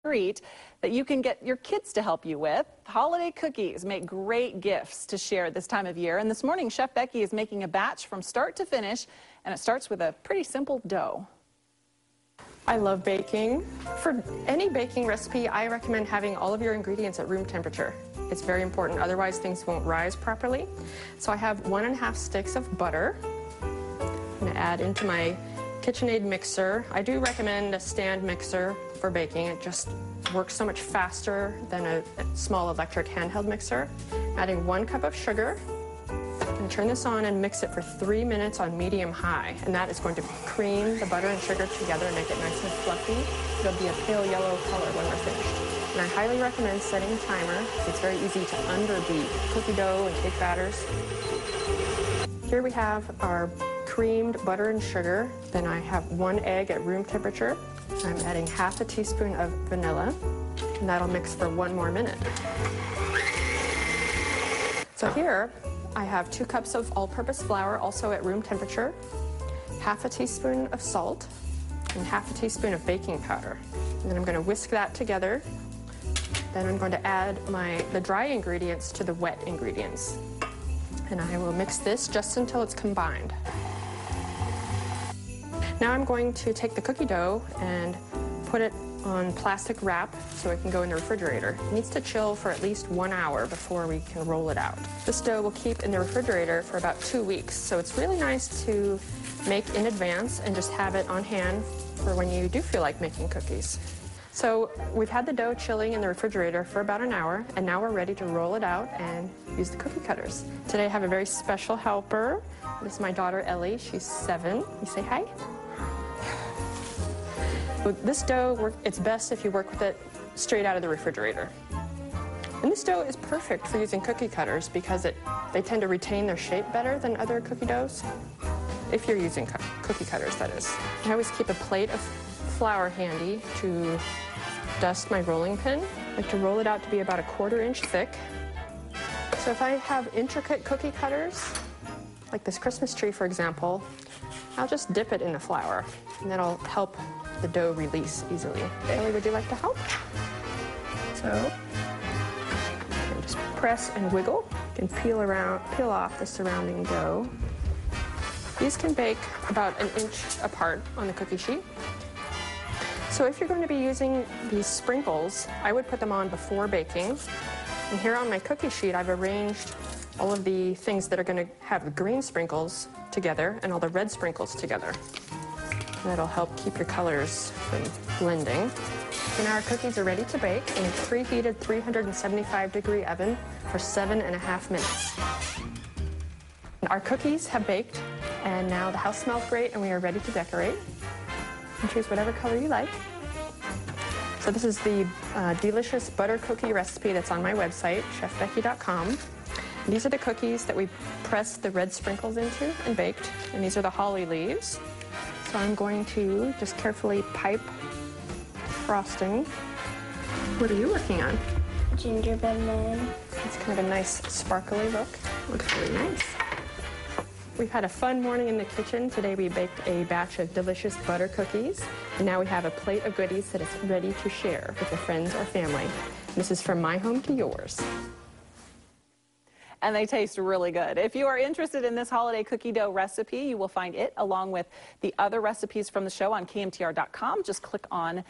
treat that you can get your kids to help you with. Holiday cookies make great gifts to share this time of year. And this morning, Chef Becky is making a batch from start to finish, and it starts with a pretty simple dough. I love baking. For any baking recipe, I recommend having all of your ingredients at room temperature. It's very important, otherwise things won't rise properly. So I have 1½ sticks of butter. I'm going to add into my KitchenAid mixer. I do recommend a stand mixer for baking. It just works so much faster than a small electric handheld mixer. Adding 1 cup of sugar. And turn this on and mix it for 3 minutes on medium-high. And that is going to cream the butter and sugar together and make it nice and fluffy. It'll be a pale yellow color when we're finished. And I highly recommend setting a timer. It's very easy to underbeat cookie dough and cake batters. Here we have our creamed butter and sugar. Then I have 1 egg at room temperature. I'm adding ½ teaspoon of vanilla, and that'll mix for 1 more minute. So here I have 2 cups of all-purpose flour, also at room temperature, ½ teaspoon of salt, and ½ teaspoon of baking powder. And then I'm going to whisk that together. Then I'm going to add the dry ingredients to the wet ingredients. And I will mix this just until it's combined. Now I'm going to take the cookie dough and put it on plastic wrap so it can go in the refrigerator. It needs to chill for at least 1 hour before we can roll it out. This dough will keep in the refrigerator for about 2 weeks, so it's really nice to make in advance and just have it on hand for when you do feel like making cookies. So we've had the dough chilling in the refrigerator for about an hour, and now we're ready to roll it out and use the cookie cutters. Today I have a very special helper. This is my daughter Ellie. She's 7. You say hi? This dough, it's best if you work with it straight out of the refrigerator. And this dough is perfect for using cookie cutters because they tend to retain their shape better than other cookie doughs. If you're using cookie cutters, that is. I always keep a plate of flour handy to dust my rolling pin. I like to roll it out to be about a 1/4 inch thick. So if I have intricate cookie cutters, like this Christmas tree, for example, I'll just dip it in the flour, and that'll help the dough release easily. Ellie, would you like to help? So, just press and wiggle. You can peel off the surrounding dough. These can bake about 1 inch apart on the cookie sheet. So if you're going to be using these sprinkles, I would put them on before baking. And here on my cookie sheet, I've arranged all of the things that are going to have the green sprinkles together and all the red sprinkles together. That'll help keep your colors from blending. So now our cookies are ready to bake in a preheated 375-degree oven for 7½ minutes. Our cookies have baked, and now the house smells great, and we are ready to decorate. You can choose whatever color you like. So this is the delicious butter cookie recipe that's on my website, chefbecky.com. These are the cookies that we pressed the red sprinkles into and baked, and these are the holly leaves. So I'm going to just carefully pipe frosting. What are you working on? Gingerbread man. It's kind of a nice sparkly look. Looks really nice. We've had a fun morning in the kitchen. Today we baked a batch of delicious butter cookies, and now we have a plate of goodies that is ready to share with your friends or family. This is from my home to yours. And they taste really good. If you are interested in this holiday cookie dough recipe, you will find it along with the other recipes from the show on KMTR.com. Just click on